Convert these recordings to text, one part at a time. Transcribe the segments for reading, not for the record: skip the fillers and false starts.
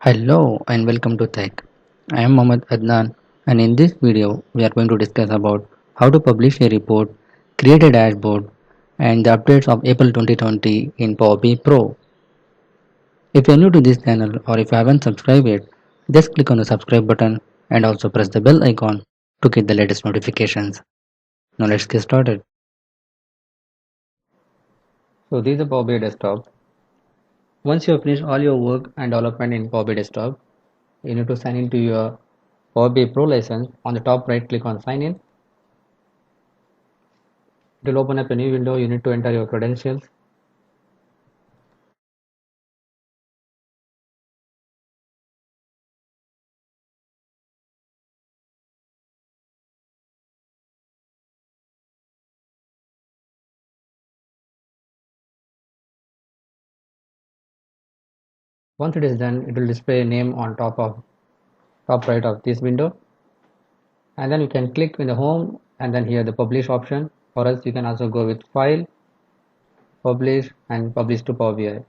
Hello and welcome to Tech. I am Mohammad Adnan, and in this video we are going to discuss about how to publish a report, create a dashboard and the updates of April 2020 in Power BI Pro. If you are new to this channel or if you haven't subscribed yet, just click on the subscribe button and also press the bell icon to get the latest notifications. Now let's get started. So this is the Power BI desktop. Once you have finished all your work and development in Power BI desktop, you need to sign into your Power BI Pro license. On the top right, click on sign in. It will open up a new window. You need to enter your credentials. Once it is done, it will display a name on top right of this window, and then you can click in the home and then here the publish option, or else you can also go with file, publish and publish to Power BI.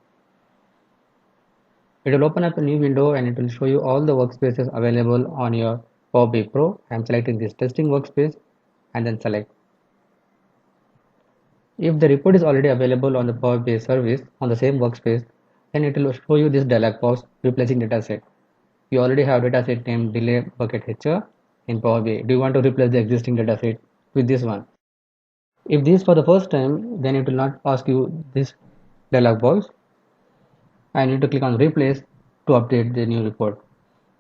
It will open up a new window and it will show you all the workspaces available on your Power BI Pro. I am selecting this testing workspace and then select. If the report is already available on the Power BI service on the same workspace, then it will show you this dialog box replacing dataset. You already have dataset named delay bucket HR in Power BI. Do you want to replace the existing dataset with this one? If this is for the first time, then it will not ask you this dialog box. I need to click on replace to update the new report.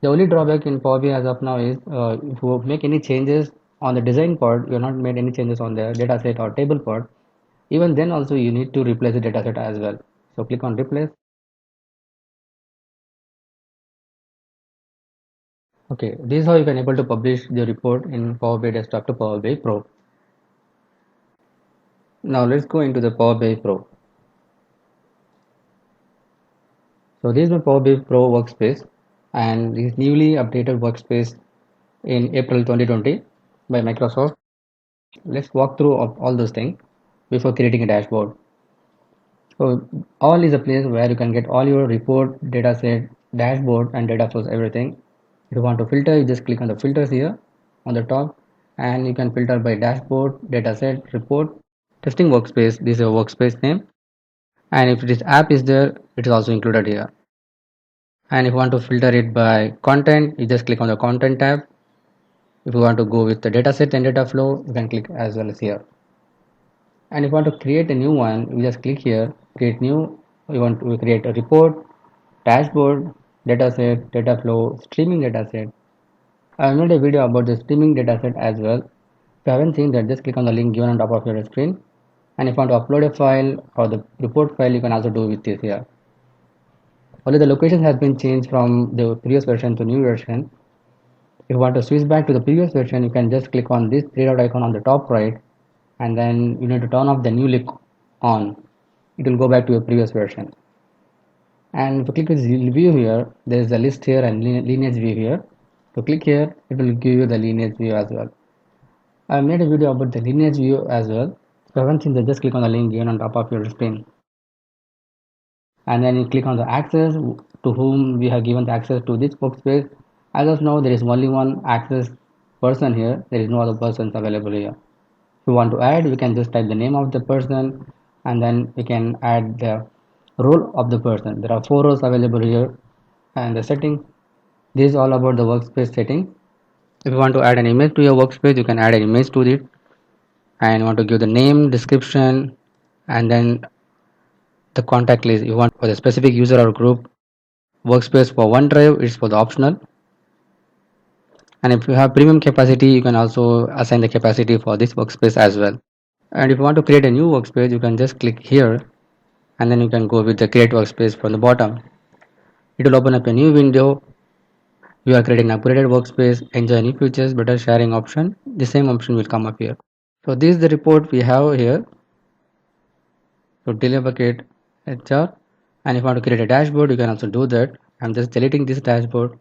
The only drawback in Power BI as of now is if you make any changes on the design part, you have not made any changes on the dataset or table part. Even then also you need to replace the dataset as well. So click on replace. Okay, this is how you can able to publish the report in Power BI Desktop to Power BI Pro. Now let's go into the Power BI Pro. So this is my Power BI Pro workspace and this newly updated workspace in April 2020 by Microsoft. Let's walk through of all those things before creating a dashboard. So all is a place where you can get all your report, dataset, dashboard and data flows, everything. If you want to filter, you just click on the filters here on the top and you can filter by dashboard, dataset, report, testing workspace. This is a workspace name. And if this app is there, it is also included here. And if you want to filter it by content, you just click on the content tab. If you want to go with the dataset and data flow, you can click as well as here. And if you want to create a new one, you just click here, create new. You want to create a report, dashboard, dataset, data flow, streaming dataset. I have made a video about the streaming dataset as well. If you haven't seen that, just click on the link given on top of your screen. And if you want to upload a file or the report file, you can also do with this here. Only the location has been changed from the previous version to new version. If you want to switch back to the previous version, you can just click on this three dot icon on the top right and then you need to turn off the new link on. It will go back to your previous version. And if you click this view here, there is a list here and lineage view here. So click here, it will give you the lineage view as well. I made a video about the lineage view as well. If you haven't seen that, just click on the link given on top of your screen. And then you click on the access to whom we have given the access to this workspace. As of now, there is only one access person here. There is no other persons available here. If you want to add, we can just type the name of the person and then we can add the role of the person. There are four roles available here and the setting. This is all about the workspace setting. If you want to add an image to your workspace, you can add an image to it and you want to give the name, description and then the contact list. You want for the specific user or group. Workspace for OneDrive is for the optional. And if you have premium capacity, you can also assign the capacity for this workspace as well. And if you want to create a new workspace, you can just click here and then you can go with the create workspace from the bottom. It will open up a new window. You are creating an upgraded workspace, enjoy new features, better sharing option. The same option will come up here. So this is the report we have here. So delay bucket HR. And if you want to create a dashboard, you can also do that. I'm just deleting this dashboard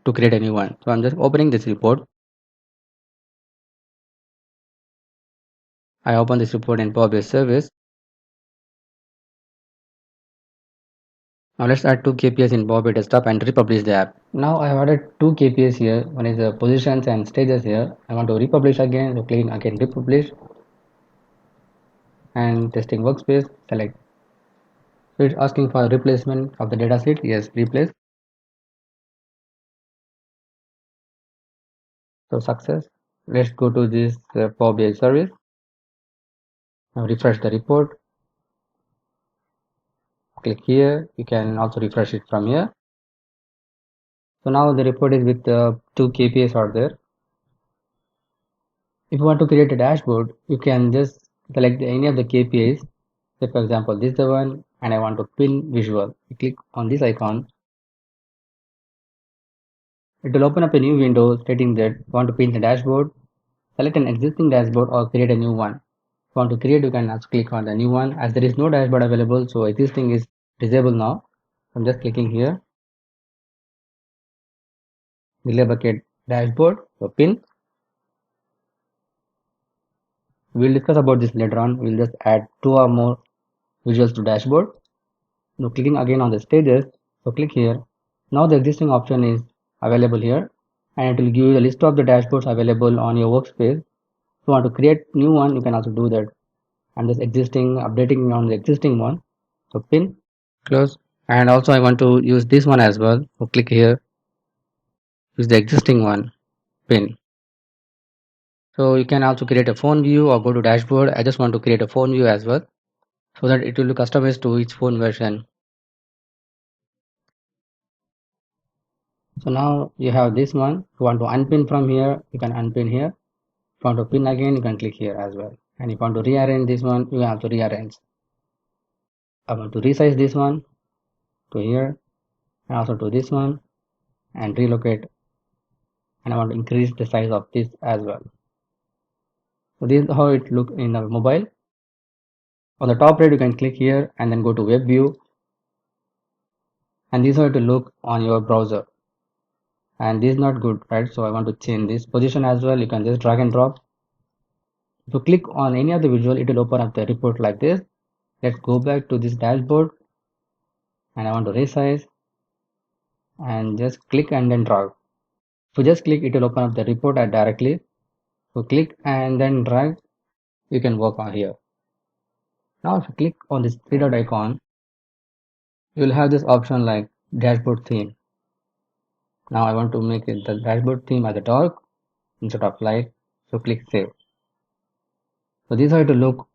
to create a new one. So I'm just opening this report. I open this report in Power BI service. Now let's add two KPIs in Power BI Desktop and republish the app. Now I have added two KPIs here. One is the positions and stages here. I want to republish again. So click again republish and testing workspace. Select. So it's asking for replacement of the dataset. Yes, replace. So success. Let's go to this Power BI service. Now refresh the report. Click here. You can also refresh it from here. So now the report is with two KPIs are there. If you want to create a dashboard, you can just select any of the KPIs. Say for example, this is the one and I want to pin visual. You click on this icon. It will open up a new window stating that you want to pin the dashboard. Select an existing dashboard or create a new one. If you want to create, you can also click on the new one. As there is no dashboard available, so existing is disabled now. I'm just clicking here. Delay bucket dashboard. So pin. We'll discuss about this later on. We'll just add two or more visuals to dashboard. Now clicking again on the stages. So click here. Now the existing option is available here and it will give you the list of the dashboards available on your workspace. If you want to create new one, you can also do that. I'm just updating on the existing one. So pin, close. And also I want to use this one as well. So click here, use the existing one, pin. So you can also create a phone view or go to dashboard. I just want to create a phone view as well so that it will be customized to each phone version. So now you have this one. If you want to unpin from here, you can unpin here. If you want to pin again, you can click here as well. And if you want to rearrange this one, you have to rearrange. I want to resize this one to here and also to this one and relocate. And I want to increase the size of this as well. So this is how it looks in the mobile. On the top right, you can click here and then go to web view. And this is how it will look on your browser. And this is not good, right? So I want to change this position as well. You can just drag and drop. If you click on any of the visual, it will open up the report like this. Let's go back to this dashboard and I want to resize and just click and then drag. If you just click, it will open up the report directly. So click and then drag, you can work on here. Now if you click on this three dot icon, you will have this option like dashboard theme. Now I want to make it the dashboard theme as a dark instead of light. So click save. So this is how it will look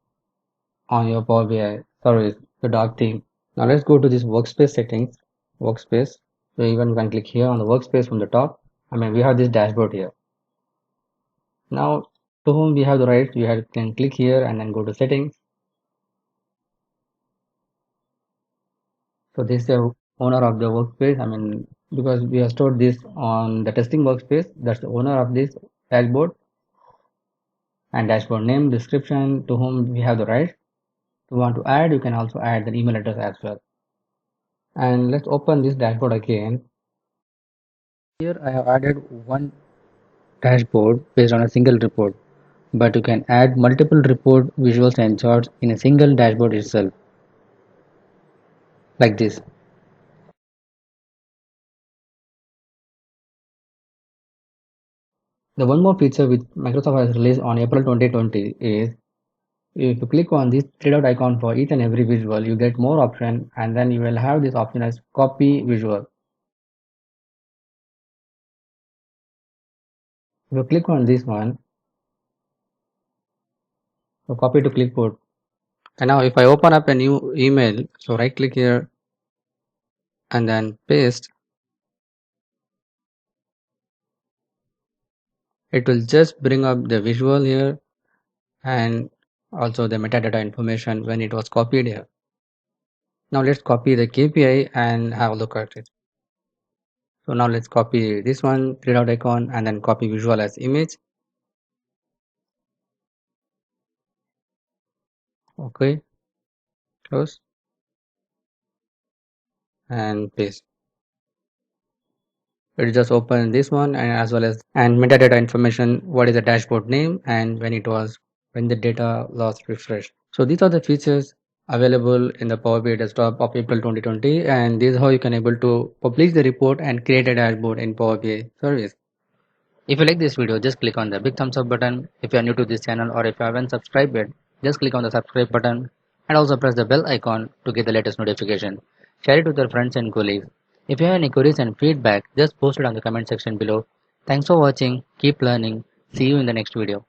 on your Power BI service, the dark theme. Now let's go to this workspace settings, workspace. So even you can click here on the workspace from the top. We have this dashboard here. Now to whom we have the rights, can click here and then go to settings. So this is the owner of the workspace. Because we have stored this on the testing workspace, that's the owner of this dashboard. And dashboard name, description, to whom we have the rights. If you want to add, you can also add an email address as well. And let's open this dashboard again. Here I have added one dashboard based on a single report, but you can add multiple report visuals and charts in a single dashboard itself, like this. The one more feature which Microsoft has released on April 2020 is if you click on this three dot icon for each and every visual, you get more option and then you will have this option as copy visual. If you click on this one, so copy to clipboard. And now if I open up a new email, so right click here and then paste, it will just bring up the visual here and also the metadata information when it was copied here. Now let's copy the KPI and have a look at it. So now let's copy this one, three dot icon, and then copy visual as image. Okay, close and paste. It just open this one and as well as and metadata information, what is the dashboard name and when the data was refreshed. So these are the features available in the Power BI desktop of April 2020, and this is how you can able to publish the report and create a dashboard in Power BI service. If you like this video, just click on the big thumbs up button. If you are new to this channel or if you haven't subscribed yet, just click on the subscribe button and also press the bell icon to get the latest notification. Share it with your friends and colleagues. If you have any queries and feedback, just post it on the comment section below. Thanks for watching. Keep learning. See you in the next video.